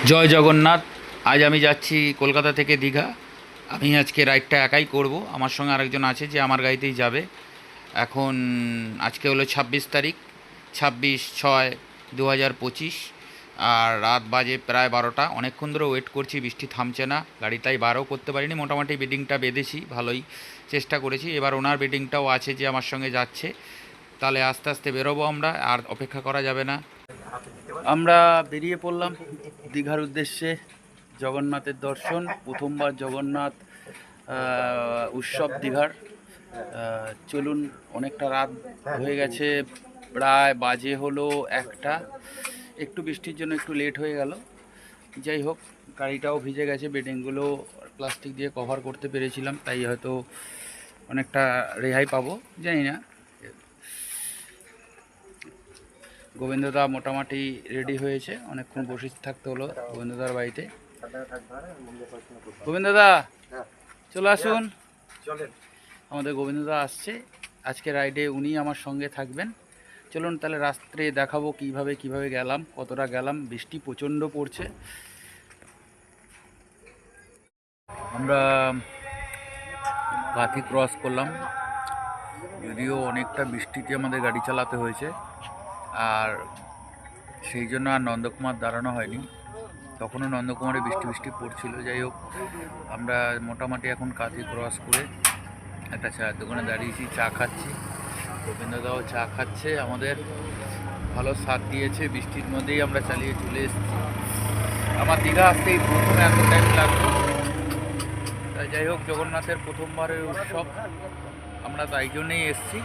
জয় জগন্নাথ। আজ আমি যাচ্ছি কলকাতা থেকে দীঘা। আমি আজকে রাইডটা একাই করব, আমার সঙ্গে আরেকজন আছে যে আমার গাড়িতেই যাবে। এখন আজকে হলো ২৬ তারিখ, ২৬/৬/২০২৫, আর রাত বাজে প্রায় ১২টা। অনেকক্ষণ ধরে ওয়েট করছি, বৃষ্টি থামছে না, গাড়িটাই বারও করতে পারিনি। মোটামুটি বেডিংটা বেঁধেছি, ভালোই চেষ্টা করেছি। এবার ওনার বেডিংটাও আছে যে আমার সঙ্গে যাচ্ছে, তাহলে আস্তে আস্তে বেরোবো আমরা, আর অপেক্ষা করা যাবে না। আমরা বেরিয়ে পড়লাম দীঘার উদ্দেশ্যে। জগন্নাথের দর্শন, প্রথমবার জগন্নাথ উৎসব দীঘার। চলুন, অনেকটা রাত হয়ে গেছে, প্রায় বাজে হলো 1টা। একটু বৃষ্টির জন্য একটু লেট হয়ে গেল। যাই হোক, গাড়িটাও ভিজে গেছে, বেডিংগুলো প্লাস্টিক দিয়ে কভার করতে পেরেছিলাম, তাই হয়তো অনেকটা রেহাই পাবো, জানি না। গোবিন্দদা মোটামুটি রেডি হয়েছে, অনেকক্ষণ বসে থাকতে হলো গোবিন্দদার বাড়িতে। গোবিন্দদা চলে আসুন। আমাদের গোবিন্দদা আসছে আজকে রাইডে, উনি আমার সঙ্গে থাকবেন। চলুন তাহলে রাত্রে দেখাবো কিভাবে গেলাম, কতটা গেলাম। বৃষ্টি প্রচণ্ড পড়ছে। আমরা কাঁথি ক্রস করলাম, যদিও অনেকটা বৃষ্টিতে আমাদের গাড়ি চালাতে হয়েছে, আর সেই জন্য আর নন্দকুমার দাঁড়ানো হয়নি। তখনও নন্দকুমারে বৃষ্টি পড়ছিল। যাই হোক, আমরা মোটামুটি এখন কাঁথি ক্রস করে একটা চায়ের দোকানে দাঁড়িয়েছি, চা খাচ্ছি। গোবিন্দদাও চা খাচ্ছে, আমাদের ভালো সাথ দিয়েছে। বৃষ্টির মধ্যেই আমরা চালিয়ে চলে এসেছি। আমার দীঘা আসতেই প্রথমে এত টাইম লাগলো, তাই যাই হোক, জগন্নাথের প্রথমবারের উৎসব, আমরা তাই জন্যেই এসেছি।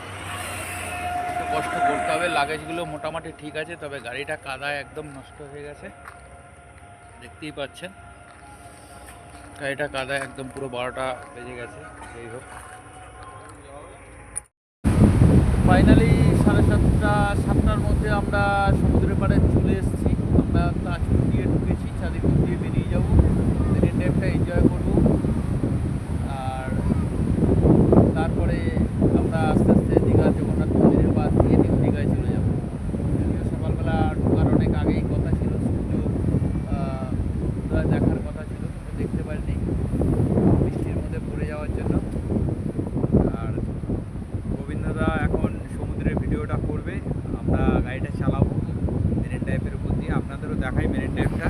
একটু কষ্ট করতে হবে। লাগেজগুলো মোটামুটি ঠিক আছে, তবে গাড়িটা কাদায় একদম নষ্ট হয়ে গেছে, দেখতেই পাচ্ছেন। গাড়িটা কাদায় একদম পুরো 12টা বেজে গেছে। যাই হোক, ফাইনালি 7:30-7টার মধ্যে আমরা সমুদ্রের পাড়ে চলে এসেছি। আমরা তাজপুর দিয়ে ঢুকেছি, চাঁদিপুর দিয়ে বেরিয়ে যাবো, মেরিন ড্রাইভটা এনজয় করবো। আর তারপরে আমরা আস্তে আস্তে দীঘা জগন্নাথ মন্দিরের পাশ দিয়ে নিউ দীঘায় চলে যাবো। যদিও সকালবেলা ঢোকার অনেক আগেই কথা ছিল, সূর্য উদয় দেখার কথা ছিল, কিন্তু দেখতে পারিনি বৃষ্টির মধ্যে পড়ে যাওয়ার জন্য। আর গোবিন্দদা এখন সমুদ্রের ভিডিওটা করবে, আমরা গাড়িটা চালাবো মেরিন ড্রাইভের উপর দিয়ে। আপনাদেরও দেখাই মেরিন ড্রাইভটা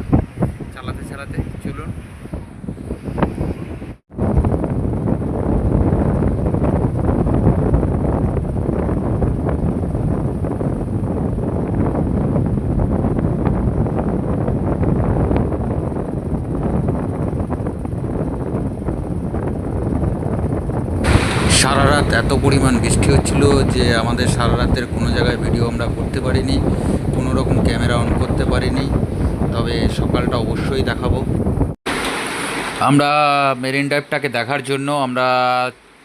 চালাতে চালাতে। চলুন। সারা রাত এত পরিমাণ বৃষ্টি হচ্ছিল যে আমাদের সারা রাতের কোনো জায়গায় ভিডিও আমরা করতে পারিনি, কোনো রকম ক্যামেরা অন করতে পারিনি। তবে সকালটা অবশ্যই দেখাবো। আমরা মেরিন ড্রাইভটাকে দেখার জন্য আমরা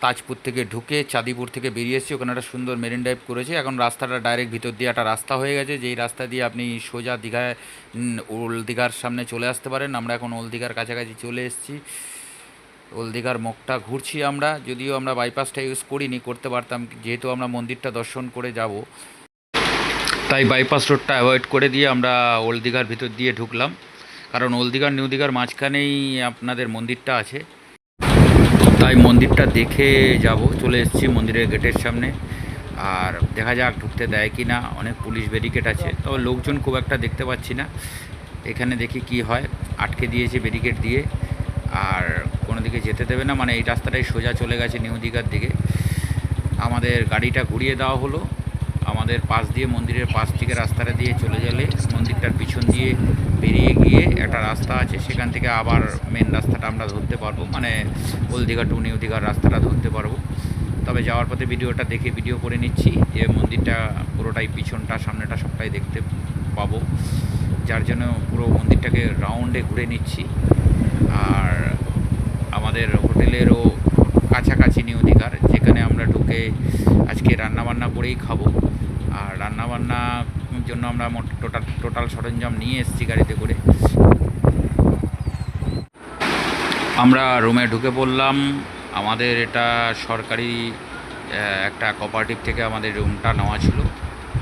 তাজপুর থেকে ঢুকে চাঁদিপুর থেকে বেরিয়ে এসেছি। ওখানে একটা সুন্দর মেরিন ড্রাইভ করেছে। এখন রাস্তাটা ডাইরেক্ট ভিতর দিয়ে একটা রাস্তা হয়ে গেছে, যেই রাস্তা দিয়ে আপনি সোজা দীঘায় ওল্ড দীঘার সামনে চলে আসতে পারেন। আমরা এখন ওল্ড দীঘার কাছাকাছি চলে এসেছি। ওল্ড দীঘার মুখটা ঘুরছি আমরা, যদিও আমরা বাইপাসটা ইউজ করিনি, করতে পারতাম, যেহেতু আমরা মন্দিরটা দর্শন করে যাব, তাই বাইপাস রোডটা অ্যাভয়েড করে দিয়ে আমরা ওল্ড দীঘার ভিতর দিয়ে ঢুকলাম। কারণ ওল্ড দীঘার নিউ দীঘার মাঝখানেই আপনাদের মন্দিরটা আছে, তাই মন্দিরটা দেখে যাব। চলে এসেছি মন্দিরের গেটের সামনে, আর দেখা যাক ঢুকতে দেয় কি না। অনেক পুলিশ ব্যারিকেড আছে, তবে লোকজন খুব একটা দেখতে পাচ্ছি না। এখানে দেখি কি হয়। আটকে দিয়েছে ব্যারিকেড দিয়ে, আর কোনো দিকে যেতে দেবে না, মানে এই রাস্তাটাই সোজা চলে গেছে নিউ দীঘার দিকে। আমাদের গাড়িটা ঘুরিয়ে দেওয়া হলো, আমাদের পাশ দিয়ে মন্দিরের পাশ থেকে রাস্তাটা দিয়ে চলে গেলে মন্দিরটার পিছন দিয়ে বেরিয়ে গিয়ে একটা রাস্তা আছে, সেখান থেকে আবার মেন রাস্তাটা আমরা ধরতে পারবো, মানে ওল্ড দীঘা টু নিউ দীঘার রাস্তাটা ধরতে পারবো। তবে যাওয়ার পথে ভিডিওটা দেখে ভিডিও করে নিচ্ছি, যে মন্দিরটা পুরোটাই পিছনটা সামনেটা সবটাই দেখতে পাবো, যার জন্য পুরো মন্দিরটাকে রাউন্ডে ঘুরে নিচ্ছি। আর আমাদের হোটেলেরও কাছাকাছি নিউ দীঘার, যেখানে আমরা ঢুকে আজকে রান্নাবান্না করেই খাবো। আর রান্নাবান্নার জন্য আমরা টোটাল সরঞ্জাম নিয়ে এসেছি গাড়িতে করে। আমরা রুমে ঢুকে পড়লাম। আমাদের এটা সরকারি একটা কোঅপারেটিভ থেকে আমাদের রুমটা নেওয়া ছিল,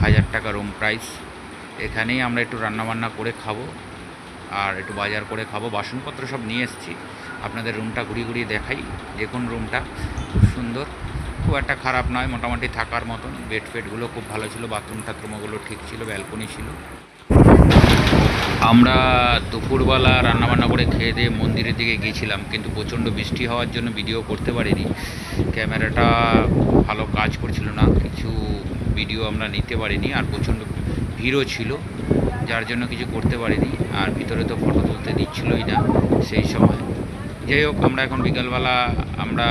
1000 টাকা রুম প্রাইস। এখানেই আমরা একটু রান্নাবান্না করে খাবো। আর একটু বাজার করে খাবো। বাসনপত্র সব নিয়ে এসেছি, আপনাদের রুমটা ঘুরিয়ে ঘুরিয়ে দেখাই। দেখুন রুমটা খুব সুন্দর, খুব একটা খারাপ নয়, মোটামুটি থাকার মতন। বেড ফেডগুলো খুব ভালো ছিল, বাথরুম টাথরুমগুলো ঠিক ছিল, ব্যালকনি ছিল। আমরা দুপুরবেলা রান্নাবান্না করে খেয়ে দিয়ে মন্দিরের দিকে গিয়েছিলাম, কিন্তু প্রচণ্ড বৃষ্টি হওয়ার জন্য ভিডিও করতে পারিনি। ক্যামেরাটা ভালো কাজ করছিল না, কিছু ভিডিও আমরা নিতে পারিনি। আর প্রচণ্ড ভিড়ও ছিল, যার জন্য কিছু করতে পারিনি। আর ভিতরে তো ফটো তুলতে দিচ্ছিলই না সেই সময়। যাই হোক, আমরা এখন বিকালবেলা আমরা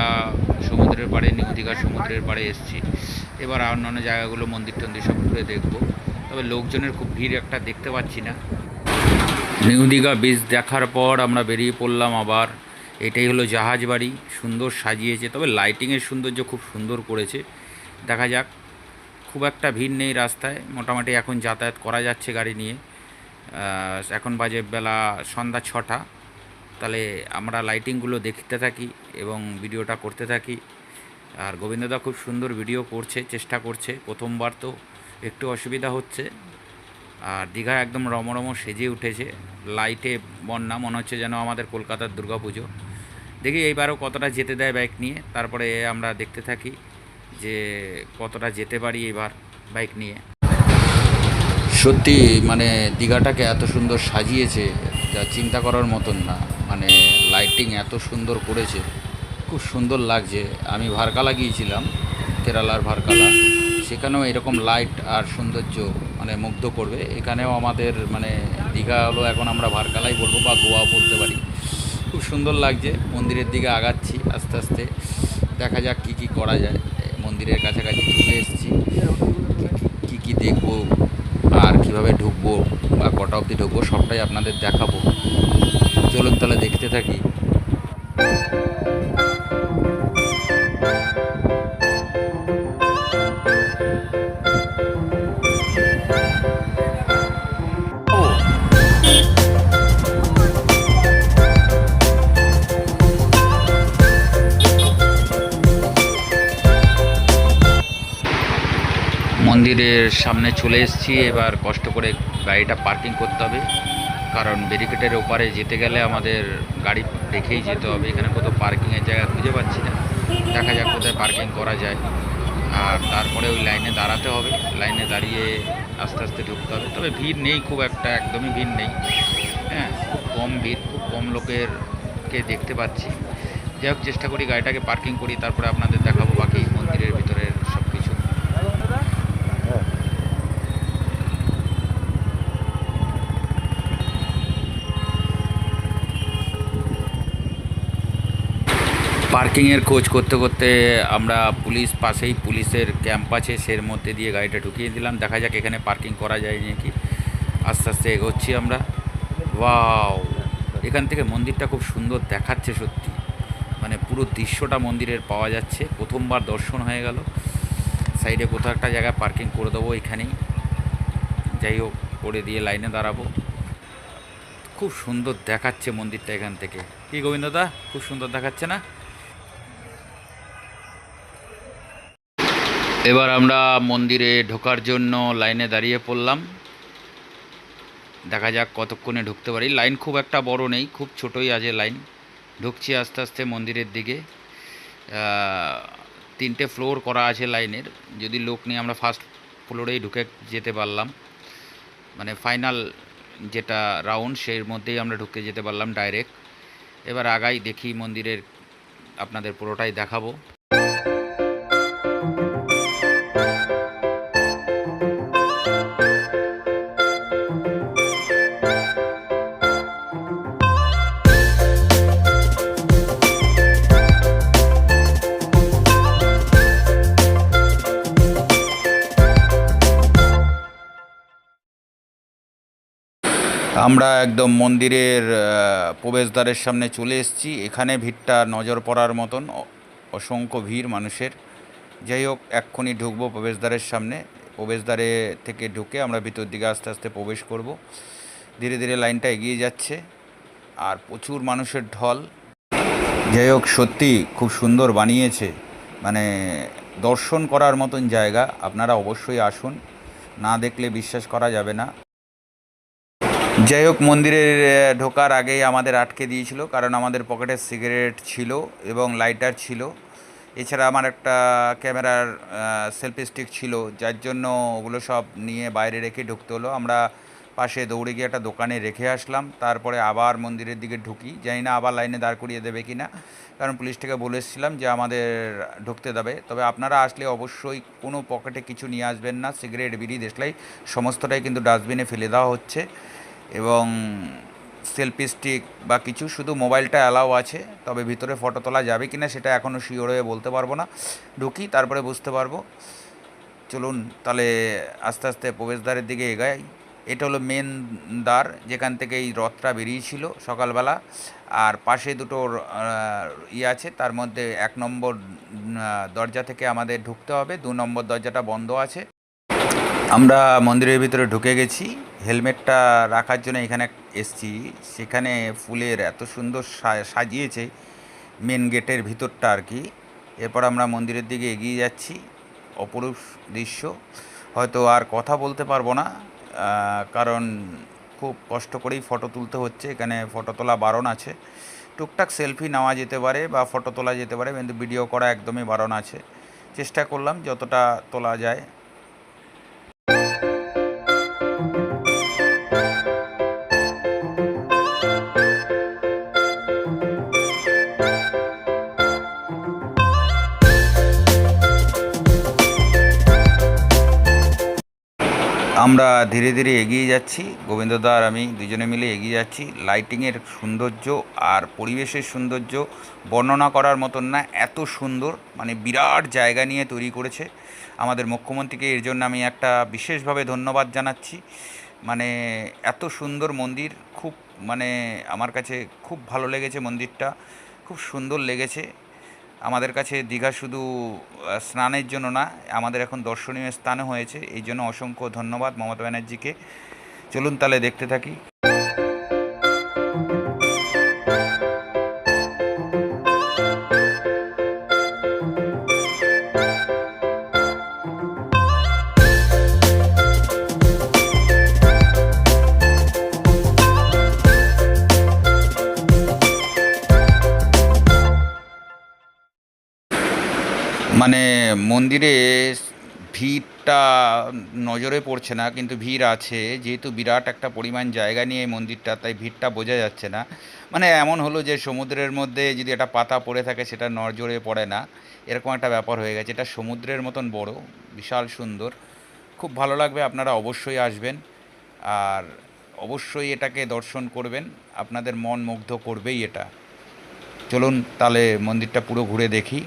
সমুদ্রের পাড়ে, নিউ দীঘার সমুদ্রের পাড়ে এসেছি। এবার অন্যান্য জায়গাগুলো মন্দির টন্দির সব ঘুরে দেখবো। তবে লোকজনের খুব ভিড় একটা দেখতে পাচ্ছি না। নিউ দীঘা বীচ দেখার পর আমরা বেরিয়ে পড়লাম আবার। এটাই হলো জাহাজ বাড়ি, সুন্দর সাজিয়েছে, তবে লাইটিংয়ের সৌন্দর্য খুব সুন্দর করেছে। দেখা যাক, খুব একটা ভিড় নেই রাস্তায়, মোটামুটি এখন যাতায়াত করা যাচ্ছে গাড়ি নিয়ে। এখন বাজে বেলা সন্ধ্যা 6টা। তাহলে আমরা লাইটিংগুলো দেখতে থাকি এবং ভিডিওটা করতে থাকি। আর গোবিন্দদা খুব সুন্দর ভিডিও করছে, চেষ্টা করছে, প্রথমবার তো একটু অসুবিধা হচ্ছে। আর দীঘা একদম রমরম সেজে উঠেছে, লাইটে বন্যা, মনে হচ্ছে যেন আমাদের কলকাতার দুর্গাপুজো। দেখি এইবারও কতটা যেতে দেয় বাইক নিয়ে, তারপরে আমরা দেখতে থাকি যে কতটা যেতে পারি এবার বাইক নিয়ে। সত্যি মানে দীঘাটাকে এত সুন্দর সাজিয়েছে যা চিন্তা করার মতন না। মানে লাইটিং এত সুন্দর করেছে, খুব সুন্দর লাগছে। আমি ভারকালা গিয়েছিলাম, কেরালার ভারকালা, সেখানেও এরকম লাইট আর সৌন্দর্য মানে মুগ্ধ করবে। এখানেও আমাদের মানে দীঘা হলো, এখন আমরা ভারকালাই বলবো বা গোয়া বলতে পারি। খুব সুন্দর লাগছে। মন্দিরের দিকে আগাচ্ছি আস্তে আস্তে, দেখা যাক কী কী করা যায়। মন্দিরের কাছাকাছি চলে এসেছি, কী কী দেখবো আর কীভাবে ঢুকবো বা কটা অবধি ঢুকবো সবটাই আপনাদের দেখাবো। চলুন তাহলে দেখতে থাকি। মন্দিরের সামনে চলে এসেছি, এবার কষ্ট করে গাড়িটা পার্কিং করতে হবে, কারণ ব্যারিকেডের ওপারে যেতে গেলে আমাদের গাড়ি রেখেই যেতে হবে। এখানে কোথাও পার্কিংয়ের জায়গা খুঁজে পাচ্ছি না, দেখা যাক কোথায় পার্কিং করা যায়। আর তারপরে ওই লাইনে দাঁড়াতে হবে, লাইনে দাঁড়িয়ে আস্তে আস্তে ঢুকতে হবে। তবে ভিড় নেই খুব একটা, একদমই ভিড় নেই। হ্যাঁ, খুব কম ভিড়, খুব কম লোকেরকে দেখতে পাচ্ছি। যাই হোক, চেষ্টা করি গাড়িটাকে পার্কিং করি, তারপরে আপনাদের দেখাবো বাকি মন্দিরের ভিতরের সব কিছু। পার্কিংয়ের খোঁজ করতে করতে আমরা পাশেই পুলিশের ক্যাম্প আছে, সের মধ্যে দিয়ে গাড়িটা ঢুকিয়ে দিলাম। দেখা যাক এখানে পার্কিং করা যায় নাকি। আস্তে আস্তে এগোচ্ছি আমরা। ওয়াও, এখান থেকে মন্দিরটা খুব সুন্দর দেখাচ্ছে সত্যি, মানে পুরো দৃশ্যটা মন্দিরের পাওয়া যাচ্ছে। প্রথমবার দর্শন হয়ে গেল। সাইডে কোথাও একটা জায়গায় পার্কিং করে দেবো এখানেই, যাই হোক করে দিয়ে লাইনে দাঁড়াবো। খুব সুন্দর দেখাচ্ছে মন্দিরটা এখান থেকে, কি গোবিন্দদা? খুব সুন্দর দেখাচ্ছে না? এবার আমরা মন্দিরে ঢোকার জন্য লাইনে দাঁড়িয়ে পড়লাম। দেখা যাক কতক্ষণে ঢুকতে পারি। লাইন খুব একটা বড় নেই, খুব ছোটোই আছে লাইন। ঢুকছি আস্তে আস্তে মন্দিরের দিকে। 3টে ফ্লোর করা আছে লাইনের, যদি লোক নিয়ে আমরা ফার্স্ট ফ্লোরেই ঢুকে যেতে পারলাম। মানে ফাইনাল যেটা রাউন্ড, সেই মধ্যেই আমরা ঢুকে যেতে পারলাম ডাইরেক্ট। এবার আগাই, দেখি মন্দিরের, আপনাদের পুরোটাই দেখাবো। আমরা একদম মন্দিরের প্রবেশদ্বারের সামনে চলে এসেছি। এখানে ভিড়টা নজর পড়ার মতন, অসংখ্য ভিড় মানুষের। যাই হোক, এক্ষুনি ঢুকবো প্রবেশদ্বারের সামনে। প্রবেশদ্বারে থেকে ঢুকে আমরা ভিতর দিকে আস্তে আস্তে প্রবেশ করব। ধীরে ধীরে লাইনটা এগিয়ে যাচ্ছে আর প্রচুর মানুষের ঢল। যাই হোক, সত্যি খুব সুন্দর বানিয়েছে, মানে দর্শন করার মতন জায়গা। আপনারা অবশ্যই আসুন, না দেখলে বিশ্বাস করা যাবে না। যাই হোক, মন্দিরে ঢোকার আগেই আমাদের আটকে দিয়েছিল, কারণ আমাদের পকেটে সিগারেট ছিল এবং লাইটার ছিল। এছাড়া আমার একটা ক্যামেরার সেলফি স্টিক ছিল, যার জন্য ওগুলো সব নিয়ে বাইরে রেখে ঢুকতে হলো। আমরা পাশে দৌড়ে গিয়ে একটা দোকানে রেখে আসলাম, তারপরে আবার মন্দিরের দিকে ঢুকি। জানি না আবার লাইনে দাঁড় করিয়ে দেবে কি না, কারণ পুলিশ থেকে বলে এসেছিলাম যে আমাদের ঢুকতে দেবে। তবে আপনারা আসলে অবশ্যই কোনো পকেটে কিছু নিয়ে আসবেন না। সিগারেট, বিড়ি, দেশলাই সমস্তটাই কিন্তু ডাস্টবিনে ফেলে দেওয়া হচ্ছে। এবং সেলফি স্টিক বা কিছু, শুধু মোবাইলটা অ্যালাও আছে, তবে ভিতরে ফটো তোলা যাবে কি না সেটা এখনও শিওর হয়ে বলতে পারবো না। ঢুকি, তারপরে বুঝতে পারবো। চলুন তাহলে আস্তে আস্তে প্রবেশদ্বারের দিকে এগাই। এটা হলো মেন দ্বার, যেখান থেকে এই রথটা বেরিয়েছিল সকালবেলা। আর পাশে দুটো আছে, তার মধ্যে 1 নম্বর দরজা থেকে আমাদের ঢুকতে হবে, 2 নম্বর দরজাটা বন্ধ আছে। আমরা মন্দিরের ভিতরে ঢুকে গেছি। হেলমেটটা রাখার জন্য এখানে এসছি, সেখানে ফুলের এত সুন্দর সাজিয়েছে মেন গেটের ভিতরটা আর কি। এরপর আমরা মন্দিরের দিকে এগিয়ে যাচ্ছি। অপরূপ দৃশ্য। হয়তো আর কথা বলতে পারবো না, কারণ খুব কষ্ট করেই ফটো তুলতে হচ্ছে। এখানে ফটো তোলা বারণ আছে। টুকটাক সেলফি নেওয়া যেতে পারে বা ফটো তোলা যেতে পারে, কিন্তু ভিডিও করা একদমই বারণ আছে। চেষ্টা করলাম যতটা তোলা যায়। আমরা ধীরে ধীরে এগিয়ে যাচ্ছি, গোবিন্দদা আর আমি দুজনে মিলে এগিয়ে যাচ্ছি। লাইটিংয়ের সৌন্দর্য আর পরিবেশের সৌন্দর্য বর্ণনা করার মতন না, এত সুন্দর। মানে বিরাট জায়গা নিয়ে তৈরি করেছে আমাদের মুখ্যমন্ত্রীকে। এর জন্য আমি একটা বিশেষভাবে ধন্যবাদ জানাচ্ছি। মানে এত সুন্দর মন্দির, খুব মানে আমার কাছে খুব ভালো লেগেছে মন্দিরটা, খুব সুন্দর লেগেছে। আমাদের কাছে দীঘা শুধু স্নানের জন্য না, আমাদের এখন দর্শনীয় স্থানও হয়েছে। এই জন্য অসংখ্য ধন্যবাদ মমতা ব্যানার্জিকে। চলুন তাহলে দেখতে থাকি। মানে মন্দিরে ভিড়টা নজরে পড়ছে না, কিন্তু ভিড় আছে। যেহেতু বিরাট একটা পরিমাণ জায়গা নিয়ে এই মন্দিরটা, তাই ভিড়টা বোঝা যাচ্ছে না। মানে এমন হলো যে সমুদ্রের মধ্যে যদি একটা পাতা পড়ে থাকে সেটা নজরে পড়ে না, এরকম একটা ব্যাপার হয়ে গেছে। এটা সমুদ্রের মতন বড়, বিশাল সুন্দর, খুব ভালো লাগবে। আপনারা অবশ্যই আসবেন আর অবশ্যই এটাকে দর্শন করবেন, আপনাদের মন মুগ্ধ করবেই এটা। চলুন তাহলে মন্দিরটা পুরো ঘুরে দেখি।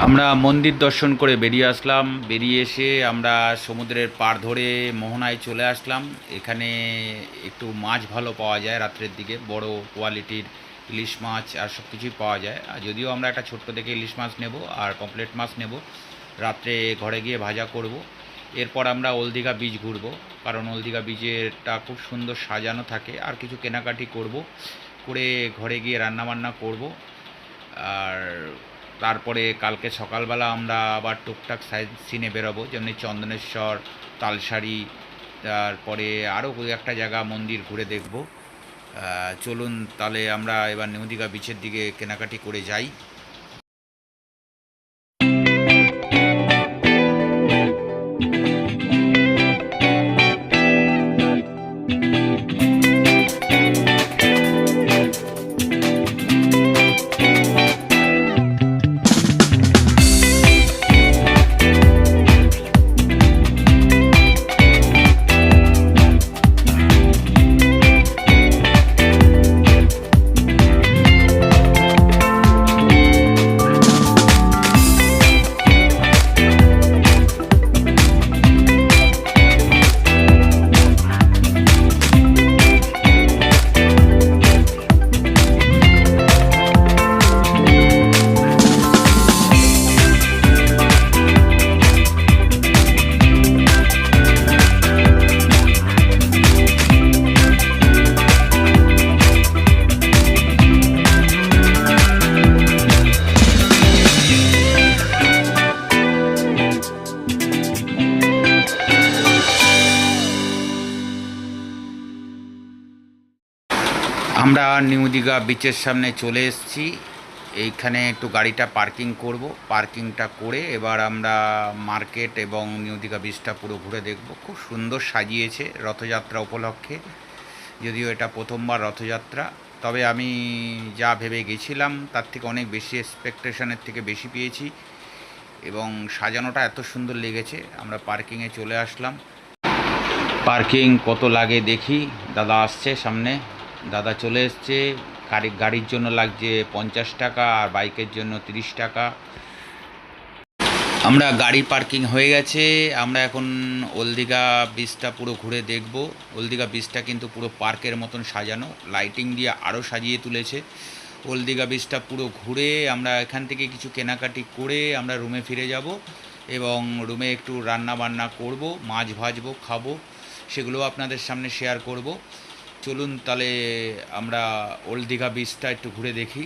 আমরা মন্দির দর্শন করে বেরিয়ে আসলাম। বেরিয়ে এসে আমরা সমুদ্রের পাড় ধরে মোহনায় চলে আসলাম। এখানে একটু মাছ ভালো পাওয়া যায় রাত্রের দিকে, বড় কোয়ালিটির ইলিশ মাছ আর সব কিছুই পাওয়া যায়। আর যদিও আমরা একটা ছোট্ট দেখে ইলিশ মাছ নেব আর পমফ্রেট মাছ নেব, রাত্রে ঘরে গিয়ে ভাজা করব। এরপর আমরা ওল্ড দীঘা বিচ ঘুরব, কারণ ওল্ড দীঘা বিচেরটা খুব সুন্দর সাজানো থাকে। আর কিছু কেনাকাটি করব, করে ঘরে গিয়ে রান্নাবান্না করব। আর তারপরে কালকে সকালবেলা আমরা আবার টুকটাক সাইড সিনে বেরোবো, যেমনি চন্দনেশ্বর, তালসারি, তারপরে আরও একটা জায়গা মন্দির ঘুরে দেখব। চলুন তাহলে আমরা এবার নিউ দীঘা বিচের দিকে কেনাকাটি করে যাই। আমরা নিউ দীঘা বিচের সামনে চলে এসেছি। এইখানে একটু গাড়িটা পার্কিং করব, পার্কিংটা করে এবার আমরা মার্কেট এবং নিউ দীঘা বিচটা পুরো ঘুরে দেখব। খুব সুন্দর সাজিয়েছে রথযাত্রা উপলক্ষে, যদিও এটা প্রথমবার রথযাত্রা, তবে আমি যা ভেবে গেছিলাম তার থেকে অনেক বেশি এক্সপেকটেশনের থেকে বেশি পেয়েছি এবং সাজানোটা এত সুন্দর লেগেছে। আমরা পার্কিংয়ে চলে আসলাম। পার্কিং কত লাগে দেখি। দাদা আসছে সামনে, দাদা চলে এসছে। গাড়ির জন্য লাগছে 50 টাকা আর বাইকের জন্য 30 টাকা। আমরা গাড়ি পার্কিং হয়ে গেছে। আমরা এখন ওল্ড দীঘা বিচটা পুরো ঘুরে দেখব। ওল্ড দীঘা বিচটা কিন্তু পুরো পার্কের মতন সাজানো, লাইটিং দিয়ে আরও সাজিয়ে তুলেছে। ওল্ড দীঘা বিচটা পুরো ঘুরে আমরা এখান থেকে কিছু কেনাকাটি করে আমরা রুমে ফিরে যাব এবং রুমে একটু রান্না বান্না করব, মাছ ভাজবো, খাবো, সেগুলো আপনাদের সামনে শেয়ার করব। চলুন তাহলে আমরা ওল্ড দীঘা বিচটা একটু ঘুরে দেখি।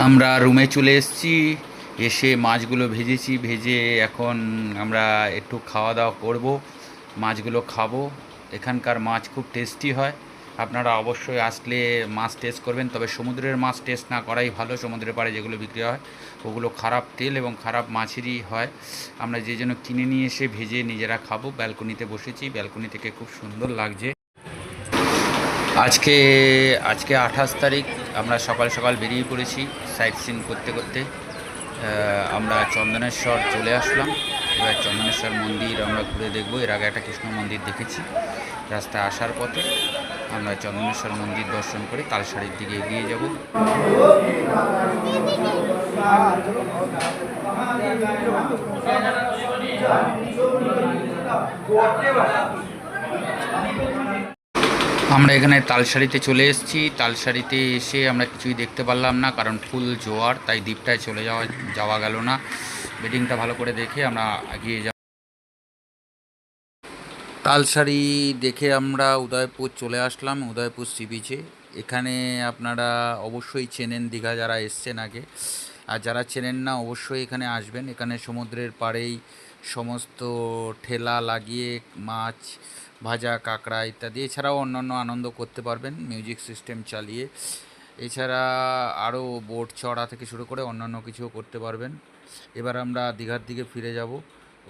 আমরা রুমে চলে এসেছি। এসে মাছগুলো ভেজেছি, ভেজে এখন আমরা একটু খাওয়া দাওয়া করব, মাছগুলো খাবো। এখানকার মাছ খুব টেস্টি হয়, আপনারা অবশ্যই আসলে মাছ টেস্ট করবেন। তবে সমুদ্রের মাছ টেস্ট না করাই ভালো, সমুদ্রের পাড়ে যেগুলো বিক্রি হয় ওগুলো খারাপ তেল এবং খারাপ মাছেরই হয়। আমরা যে জন্য কিনে নিয়ে এসে ভেজে নিজেরা খাবো। ব্যালকনিতে বসেছি, ব্যালকনি থেকে খুব সুন্দর লাগছে। আজকে আজকে 28 তারিখ, আমরা সকাল সকাল বেরিয়ে পড়েছি সাইট সিন করতে করতে। আমরা চন্দনেশ্বর চলে আসলাম। এবার চন্দনেশ্বর মন্দির আমরা ঘুরে দেখব। এর আগে একটা কৃষ্ণ মন্দির দেখেছি রাস্তায় আসার পথে। আমরা চন্দনেশ্বর মন্দির দর্শন করে তালসারির দিকে এগিয়ে যাব। আমরা এখানে তালসারিতে চলে এসেছি। তালসারিতে এসে আমরা কিছুই দেখতে পারলাম না, কারণ ফুল জোয়ার, তাই দ্বীপটায় চলে যাওয়া গেল না। বেডিংটা ভালো করে দেখে আমরা এগিয়ে যাব। তালসারি দেখে আমরা উদয়পুর চলে আসলাম, উদয়পুর সি বিচে। এখানে আপনারা অবশ্যই চেনেন দীঘা, যারা এসছেন আগে, আর যারা চেনেন না অবশ্যই এখানে আসবেন। এখানে সমুদ্রের পাড়েই সমস্ত ঠেলা লাগিয়ে মাছ ভাজা, কাঁকড়া ইত্যাদি, এছাড়াও অন্যান্য আনন্দ করতে পারবেন মিউজিক সিস্টেম চালিয়ে। এছাড়া আরও বোট চড়া থেকে শুরু করে অন্যান্য কিছুও করতে পারবেন। এবার আমরা দীঘার দিকে ফিরে যাব।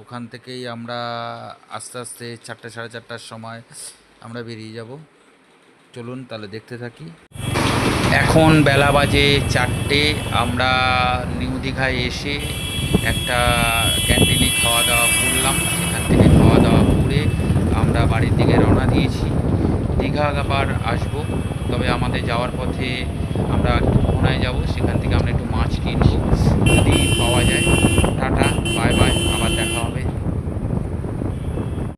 ওখান থেকেই আমরা আস্তে আস্তে 4টে সাড়ে 4টার সময় আমরা বেরিয়ে যাব। চলুন তাহলে দেখতে থাকি। এখন বেলা বাজে 4টে। আমরা নিউ দীঘায় এসে একটা ক্যান্টিনে খাওয়া দাওয়া করলাম। সেখান থেকে খাওয়া দাওয়া করে আমরা বাড়ির দিকে রওনা দিয়েছি। দীঘা আবার আসবো, তবে আমাদের যাওয়ার পথে আমরা একটু মোহনায় যাব, সেখান থেকে আমরা একটু মাছ কিনবো যদি পাওয়া যায়।